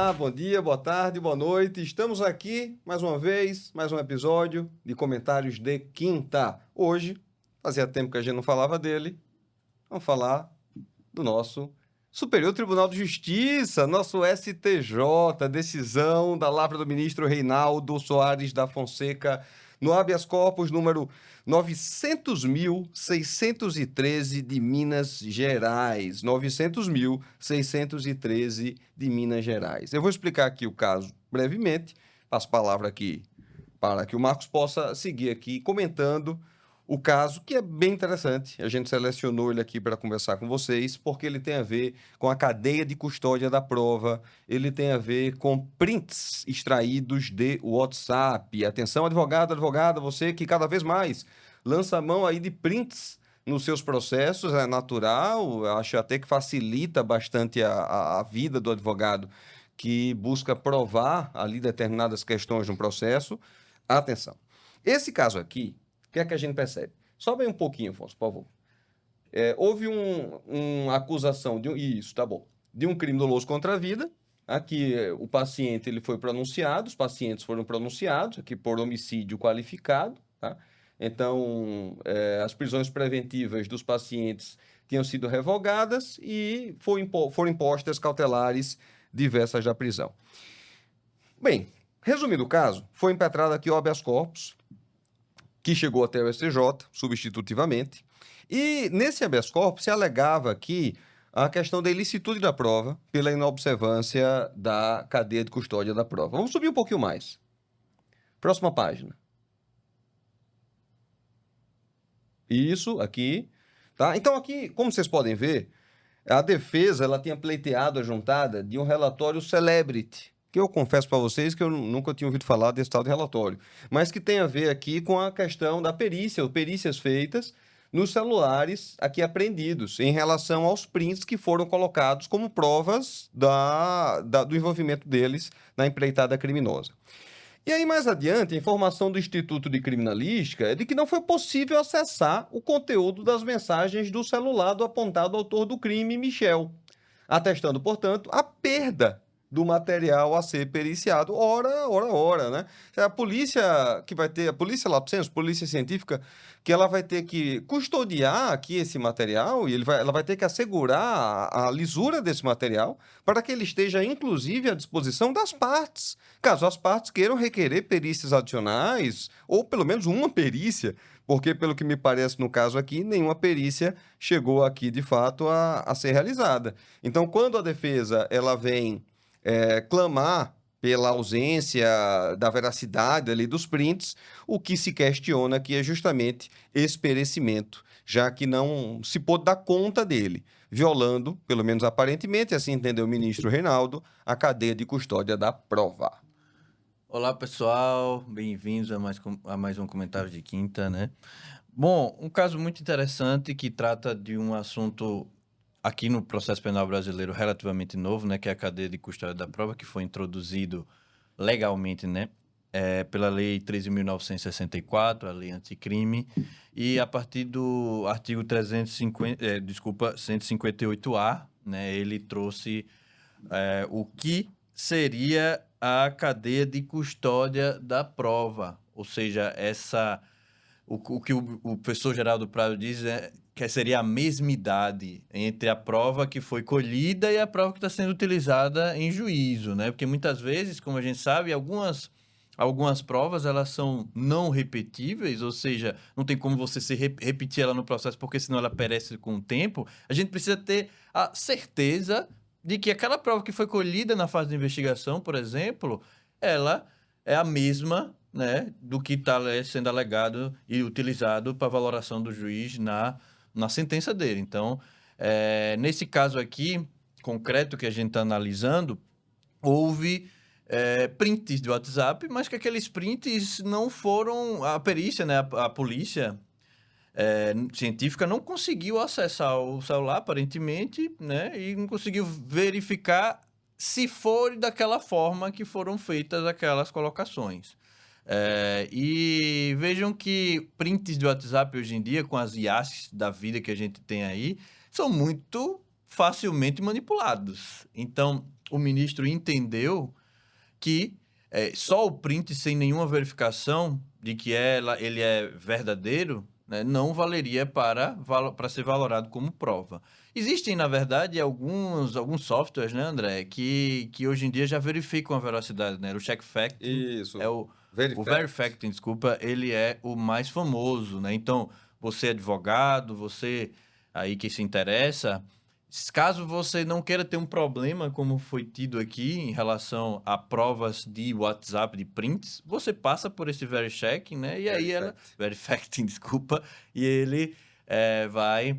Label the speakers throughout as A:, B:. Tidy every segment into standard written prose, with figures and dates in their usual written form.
A: Olá, bom dia, boa tarde, boa noite. Estamos aqui mais uma vez, mais um episódio de comentários de quinta. Hoje, fazia tempo que a gente não falava dele, vamos falar do nosso Superior Tribunal de Justiça, nosso STJ, decisão da lavra do ministro Reinaldo Soares da Fonseca, no habeas corpus número 900.613 de Minas Gerais. 900.613 de Minas Gerais. Eu vou explicar aqui o caso brevemente, passo a palavra aqui para que o Marcos possa seguir aqui comentando o caso, que é bem interessante. A gente selecionou ele aqui para conversar com vocês, porque ele tem a ver com a cadeia de custódia da prova, ele tem a ver com prints extraídos de WhatsApp. Atenção, advogado, advogada, você que cada vez mais lança a mão aí de prints nos seus processos, é natural, acho até que facilita bastante a vida do advogado que busca provar ali determinadas questões de um processo. Atenção. Esse caso aqui, o que é que a gente percebe? Sobe aí um pouquinho, Afonso, por favor. Houve uma acusação de isso, tá bom, de um crime doloso contra a vida. Aqui o paciente ele foi pronunciado, os pacientes foram pronunciados aqui por homicídio qualificado, tá? Então, as prisões preventivas dos pacientes tinham sido revogadas e foram impostas cautelares diversas da prisão. Bem, resumindo o caso, foi impetrado aqui o habeas corpus, que chegou até o STJ, substitutivamente, e nesse habeas corpus se alegava aqui a questão da ilicitude da prova pela inobservância da cadeia de custódia da prova. Vamos subir um pouquinho mais. Próxima página. Isso, aqui. Tá? Então aqui, como vocês podem ver, a defesa ela tinha pleiteado a juntada de um relatório Celebrity, que eu confesso para vocês que eu nunca tinha ouvido falar desse tal de relatório, mas que tem a ver aqui com a questão da perícia, ou perícias feitas nos celulares aqui apreendidos, em relação aos prints que foram colocados como provas do envolvimento deles na empreitada criminosa. E aí, mais adiante, a informação do Instituto de Criminalística é de que não foi possível acessar o conteúdo das mensagens do celular do apontado autor do crime, Michel, atestando, portanto, a perda do material a ser periciado, ora, né? A polícia que vai ter, a polícia lato sensu, polícia científica, que ela vai ter que custodiar aqui esse material e ela vai ter que assegurar a lisura desse material para que ele esteja, inclusive, à disposição das partes, caso as partes queiram requerer perícias adicionais ou pelo menos uma perícia, porque, pelo que me parece no caso aqui, nenhuma perícia chegou aqui, de fato, a ser realizada. Então, quando a defesa ela vem clamar pela ausência da veracidade ali dos prints, o que se questiona aqui é justamente esse perecimento, já que não se pôde dar conta dele, violando, pelo menos aparentemente, assim entendeu o ministro Reinaldo, a cadeia de custódia da prova.
B: Olá, pessoal, bem-vindos a mais um comentário de quinta, né? Bom, um caso muito interessante que trata de um assunto aqui no processo penal brasileiro relativamente novo, né, que é a cadeia de custódia da prova, que foi introduzido legalmente, né, pela Lei 13.964, a Lei Anticrime, e a partir do artigo 158-A, né, ele trouxe o que seria a cadeia de custódia da prova, ou seja, o que o professor Geraldo Prado diz que seria a mesmidade entre a prova que foi colhida e a prova que está sendo utilizada em juízo, né? Porque muitas vezes, como a gente sabe, algumas provas elas são não repetíveis, ou seja, não tem como você repetir ela no processo, porque senão ela perece com o tempo. A gente precisa ter a certeza de que aquela prova que foi colhida na fase de investigação, por exemplo, ela é a mesma, né, do que está sendo alegado e utilizado para valoração do juiz na sentença dele. Então, nesse caso aqui, concreto que a gente está analisando, houve prints de WhatsApp, mas que aqueles prints não foram... A perícia, né, a polícia científica não conseguiu acessar o celular, aparentemente, né, e não conseguiu verificar se foi daquela forma que foram feitas aquelas colocações. E vejam que prints de WhatsApp hoje em dia, com as IAs da vida que a gente tem aí, são muito facilmente manipulados. Então, o ministro entendeu que só o print sem nenhuma verificação de que ele é verdadeiro, né, não valeria para ser valorado como prova. Existem, na verdade, alguns softwares, né, André, que hoje em dia já verificam a veracidade, né? O checkfacting
A: Isso.
B: o
A: Verifact.
B: verifacting, desculpa, ele é o mais famoso, né? Então, você é advogado, você aí que se interessa, caso você não queira ter um problema, como foi tido aqui, em relação a provas de WhatsApp, de prints, você passa por esse verifychecking, né? E aí verifacting, desculpa, e ele vai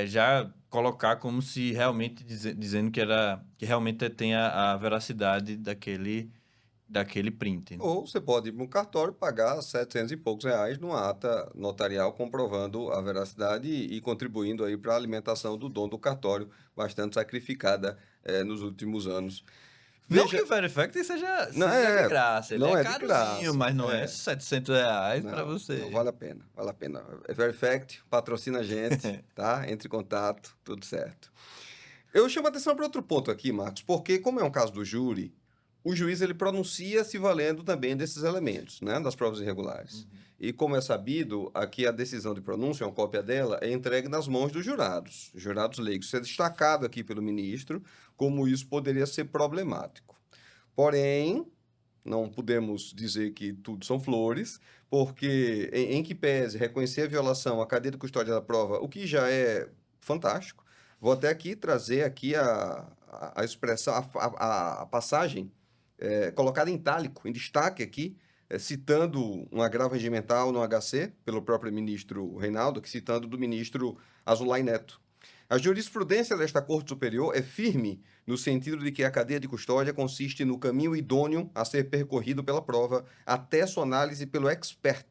B: já colocar como se realmente dizendo que realmente tem a veracidade daquele print.
A: Ou você pode ir para um cartório e pagar 700 e poucos reais numa ata notarial comprovando a veracidade e contribuindo aí para a alimentação do dono do cartório, bastante sacrificada nos últimos anos.
B: Não que o Verifacting seja
A: Não
B: de graça, ele
A: não
B: é
A: de
B: carozinho,
A: graça.
B: mas não é 700 reais para
A: Não,
B: você.
A: não vale a pena, vale a pena. Verifact, patrocina a gente, tá? Entre em contato, tudo certo. Eu chamo a atenção para outro ponto aqui, Marcos, porque como é um caso do júri, o juiz ele pronuncia se valendo também desses elementos, né, das provas irregulares. E como é sabido, aqui a decisão de pronúncia, uma cópia dela, é entregue nas mãos dos jurados leigos. Isso é destacado aqui pelo ministro, como isso poderia ser problemático. Porém, não podemos dizer que tudo são flores, porque em que pese reconhecer a violação à cadeia de custódia da prova, o que já é fantástico. Vou até aqui trazer aqui a expressão, a passagem colocada em itálico, em destaque aqui, citando um agravo regimental no HC, pelo próprio ministro Reinaldo, que citando do ministro Azulay Neto. A jurisprudência desta Corte Superior é firme no sentido de que a cadeia de custódia consiste no caminho idôneo a ser percorrido pela prova até sua análise pelo expert,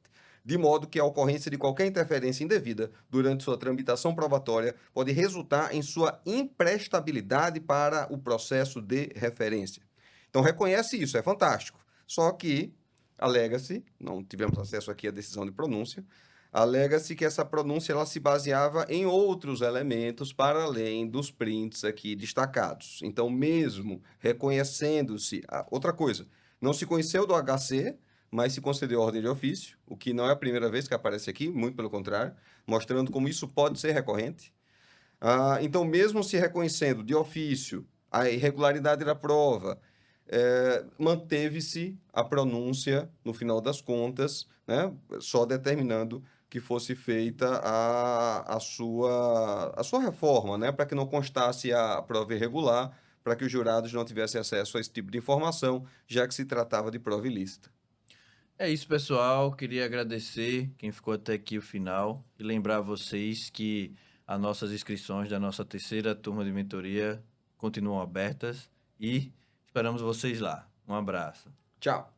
A: de modo que a ocorrência de qualquer interferência indevida durante sua tramitação probatória pode resultar em sua imprestabilidade para o processo de referência. Então reconhece isso, é fantástico. Só que alega-se, não tivemos acesso aqui à decisão de pronúncia, alega-se que essa pronúncia ela se baseava em outros elementos para além dos prints aqui destacados. Então, mesmo reconhecendo-se... outra coisa, não se conheceu do HC, mas se concedeu ordem de ofício, o que não é a primeira vez que aparece aqui, muito pelo contrário, mostrando como isso pode ser recorrente. Então, mesmo se reconhecendo de ofício a irregularidade da prova, manteve-se a pronúncia, no final das contas, né, só determinando que fosse feita a sua reforma, né, para que não constasse a prova irregular, para que os jurados não tivessem acesso a esse tipo de informação, já que se tratava de prova ilícita.
B: É isso, pessoal. Queria agradecer quem ficou até aqui o final e lembrar vocês que as nossas inscrições da nossa terceira turma de mentoria continuam abertas e esperamos vocês lá. Um abraço.
A: Tchau.